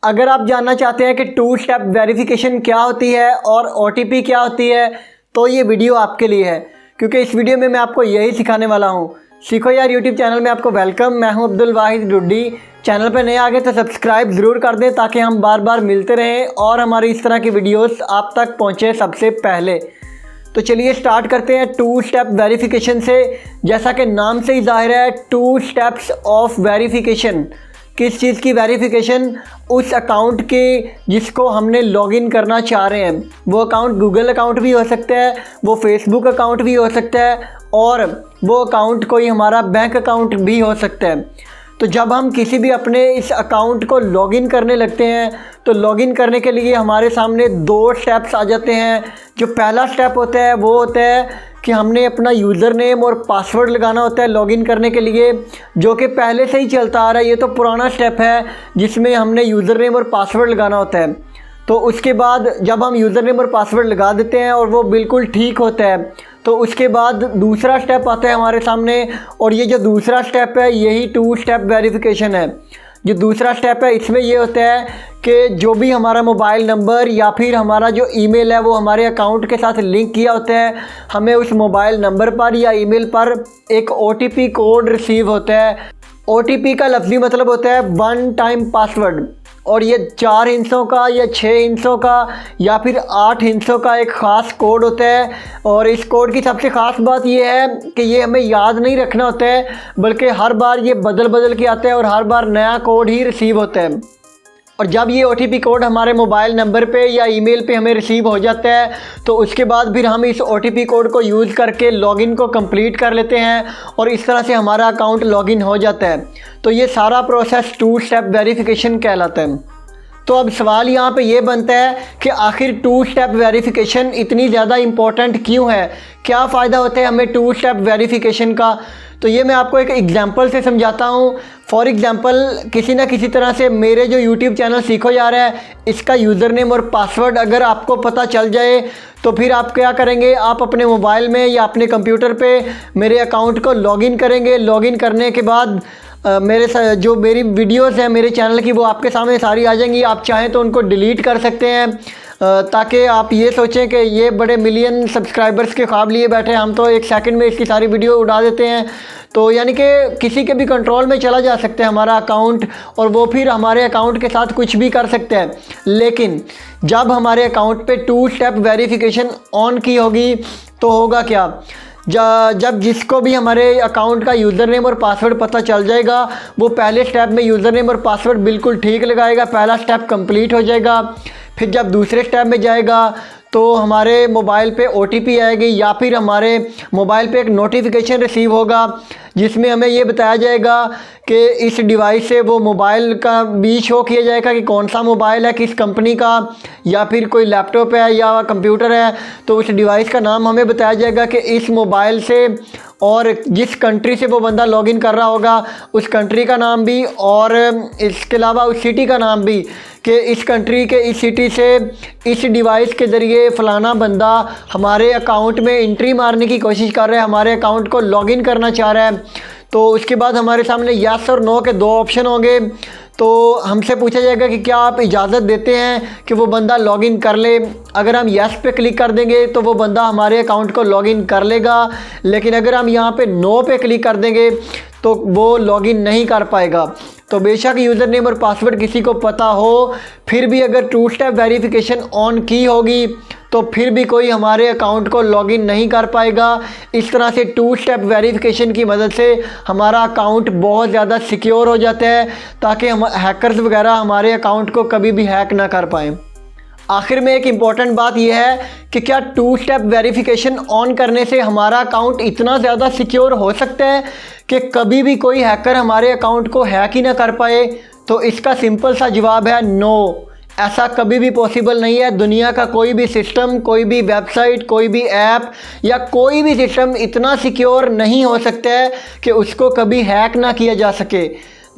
अगर आप जानना चाहते हैं कि टू स्टेप वेरिफिकेशन क्या होती है और OTP क्या होती है तो ये वीडियो आपके लिए है, क्योंकि इस वीडियो में मैं आपको यही सिखाने वाला हूँ। सीखो यार यूट्यूब चैनल में आपको वेलकम। मैं हूँ अब्दुल वाहिद डुड्डी। चैनल पर नए आ गए तो सब्सक्राइब ज़रूर कर दें ताकि हम बार बार मिलते रहें और हमारी इस तरह की वीडियोस आप तक पहुँचे सबसे पहले। तो चलिए स्टार्ट करते हैं टू स्टेप वेरिफिकेशन से। जैसा कि नाम से ही जाहिर है, टू स्टेप्स ऑफ वेरिफिकेशन। किस चीज़ की वेरिफिकेशन? उस अकाउंट के जिसको हमने लॉगिन करना चाह रहे हैं। वो अकाउंट गूगल अकाउंट भी हो सकता है, वो फेसबुक अकाउंट भी हो सकता है और वो अकाउंट कोई हमारा बैंक अकाउंट भी हो सकता है। तो जब हम किसी भी अपने इस अकाउंट को लॉगिन करने लगते हैं तो लॉगिन करने के लिए हमारे सामने दो स्टेप्स आ जाते हैं। जो पहला स्टेप होता है वो होता है कि हमने अपना यूज़र नेम और पासवर्ड लगाना होता है लॉगिन करने के लिए, जो कि पहले से ही चलता आ रहा है। ये तो पुराना स्टेप है जिसमें हमने यूज़र नेम और पासवर्ड लगाना होता है। तो उसके बाद जब हम यूज़र नेम और पासवर्ड लगा देते हैं और वो बिल्कुल ठीक होता है तो उसके बाद दूसरा स्टेप आता है हमारे सामने, और ये जो दूसरा स्टेप है यही टू स्टेप वेरिफिकेशन है। जो दूसरा स्टेप है इसमें ये होता है कि जो भी हमारा मोबाइल नंबर या फिर हमारा जो ईमेल है वो हमारे अकाउंट के साथ लिंक किया होता है, हमें उस मोबाइल नंबर पर या ईमेल पर एक OTP कोड रिसीव होता है। OTP का लफ्ज़ी मतलब होता है वन टाइम पासवर्ड, और ये 4 हिस्सों का या 6 हिस्सों का या फिर 8 हिस्सों का एक ख़ास कोड होता है। और इस कोड की सबसे ख़ास बात ये है कि ये हमें याद नहीं रखना होता है, बल्कि हर बार ये बदल के आता है और हर बार नया कोड ही रिसीव होता है। और जब ये OTP कोड हमारे मोबाइल नंबर पे या ईमेल पे हमें रिसीव हो जाता है तो उसके बाद फिर हम इस OTP कोड को यूज़ करके लॉगिन को कंप्लीट कर लेते हैं और इस तरह से हमारा अकाउंट लॉगिन हो जाता है। तो ये सारा प्रोसेस टू स्टेप वेरिफिकेशन कहलाता है। तो अब सवाल यहाँ पे ये बनता है कि आखिर टू स्टेप वेरिफिकेशन इतनी ज़्यादा इम्पोर्टेंट क्यों है? क्या फ़ायदा होता है हमें टू स्टेप वेरिफिकेशन का? तो ये मैं आपको एक एग्जांपल से समझाता हूँ। फॉर एग्जांपल, किसी ना किसी तरह से मेरे जो यूट्यूब चैनल सीखो जा रहा है इसका यूज़र नेम और पासवर्ड अगर आपको पता चल जाए तो फिर आप क्या करेंगे? आप अपने मोबाइल में या अपने कंप्यूटर पे मेरे अकाउंट को लॉगिन करेंगे। लॉगिन करने के बाद जो मेरी वीडियोस हैं मेरे चैनल की वो आपके सामने सारी आ जाएंगी। आप चाहें तो उनको डिलीट कर सकते हैं ताकि आप ये सोचें कि ये बड़े मिलियन सब्सक्राइबर्स के ख्वाब लिए बैठे, हम तो एक सेकंड में इसकी सारी वीडियो उड़ा देते हैं। तो यानी कि किसी के भी कंट्रोल में चला जा सकता है हमारा अकाउंट और वो फिर हमारे अकाउंट के साथ कुछ भी कर सकते हैं। लेकिन जब हमारे अकाउंट पे टू स्टेप वेरिफिकेशन ऑन की होगी तो होगा क्या? जब जिसको भी हमारे अकाउंट का यूज़र नेम और पासवर्ड पता चल जाएगा वो पहले स्टेप में यूज़र नेम और पासवर्ड बिल्कुल ठीक लगाएगा, पहला स्टेप कंप्लीट हो जाएगा। फिर जब दूसरे स्टेप में जाएगा तो हमारे मोबाइल पे OTP आएगी या फिर हमारे मोबाइल पे एक नोटिफिकेशन रिसीव होगा जिसमें हमें ये बताया जाएगा कि इस डिवाइस से वो मोबाइल का भी शो किया जाएगा कि कौन सा मोबाइल है, किस कंपनी का, या फिर कोई लैपटॉप है या कंप्यूटर है। तो उस डिवाइस का नाम हमें बताया जाएगा कि इस मोबाइल से, और जिस कंट्री से वो बंदा लॉगिन कर रहा होगा उस कंट्री का नाम भी, और इसके अलावा उस सिटी का नाम भी कि इस कंट्री के इस सिटी से इस डिवाइस के ज़रिए फ़लाना बंदा हमारे अकाउंट में एंट्री मारने की कोशिश कर रहा है, हमारे अकाउंट को लॉगिन करना चाह रहा है। तो उसके बाद हमारे सामने यस और नो के दो ऑप्शन होंगे। तो हमसे पूछा जाएगा कि क्या आप इजाज़त देते हैं कि वो बंदा लॉगिन कर ले। अगर हम यस पे क्लिक कर देंगे तो वो बंदा हमारे अकाउंट को लॉगिन कर लेगा, लेकिन अगर हम यहाँ पे नो पे क्लिक कर देंगे तो वो लॉगिन नहीं कर पाएगा। तो बेशक यूज़र नेम और पासवर्ड किसी को पता हो, फिर भी अगर टू स्टेप वेरिफिकेशन ऑन की होगी तो फिर भी कोई हमारे अकाउंट को लॉगिन नहीं कर पाएगा। इस तरह से टू स्टेप वेरिफिकेशन की मदद से हमारा अकाउंट बहुत ज़्यादा सिक्योर हो जाता है ताकि हम हैकर्स वगैरह हमारे अकाउंट को कभी भी हैक ना कर पाएँ। आखिर में एक इम्पॉर्टेंट बात यह है कि क्या टू स्टेप वेरिफिकेशन ऑन करने से हमारा अकाउंट इतना ज़्यादा सिक्योर हो सकता है कि कभी भी कोई हैकर हमारे अकाउंट को हैक ही ना कर पाए? तो इसका सिंपल सा जवाब है नो। ऐसा कभी भी पॉसिबल नहीं है। दुनिया का कोई भी सिस्टम, कोई भी वेबसाइट, कोई भी ऐप या कोई भी सिस्टम इतना सिक्योर नहीं हो सकता है कि उसको कभी हैक ना किया जा सके।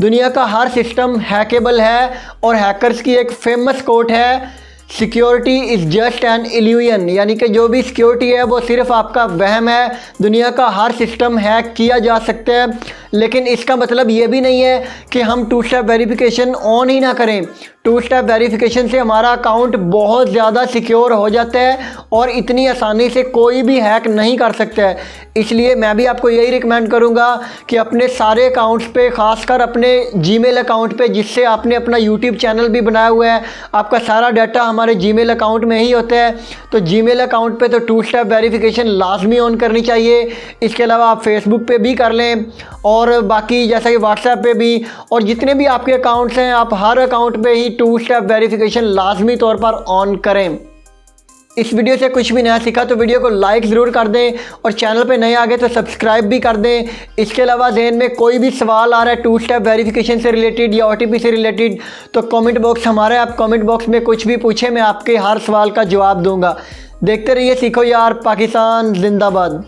दुनिया का हर सिस्टम हैकेबल है और हैकर्स की एक फेमस कोट है security is just an illusion, यानी कि जो भी सिक्योरिटी है वो सिर्फ आपका वहम है। दुनिया का हर सिस्टम हैक किया जा सकता है, लेकिन इसका मतलब ये भी नहीं है कि हम टू स्टेप वेरिफिकेशन ऑन ही ना करें। टू स्टेप वेरिफिकेशन से हमारा अकाउंट बहुत ज़्यादा सिक्योर हो जाता है और इतनी आसानी से कोई भी हैक नहीं कर सकता है। इसलिए मैं भी आपको यही रिकमेंड करूँगा कि अपने सारे अकाउंट्स पे, ख़ासकर अपने जीमेल अकाउंट पे, जिससे आपने अपना यूट्यूब चैनल भी बनाया हुआ है, आपका सारा डाटा हमारे जीमेल अकाउंट में ही होता है, तो जीमेल अकाउंट पे तो टू स्टेप वेरिफिकेशन लाजमी ऑन करनी चाहिए। इसके अलावा आप फेसबुक पे भी कर लें और बाकी जैसा कि व्हाट्सएप पे भी, और जितने भी आपके अकाउंट्स हैं आप हर अकाउंट पे ही टू स्टेप वेरिफिकेशन लाजमी तौर पर ऑन करें। इस वीडियो से कुछ भी नया सीखा तो वीडियो को लाइक ज़रूर कर दें और चैनल पे नए आ गए तो सब्सक्राइब भी कर दें। इसके अलावा ज़हन में कोई भी सवाल आ रहा है टू स्टेप वेरिफिकेशन से रिलेटेड या OTP से रिलेटेड तो कमेंट बॉक्स हमारा है, आप कमेंट बॉक्स में कुछ भी पूछें, मैं आपके हर सवाल का जवाब दूंगा। देखते रहिए सीखो यार पाकिस्तान जिंदाबाद।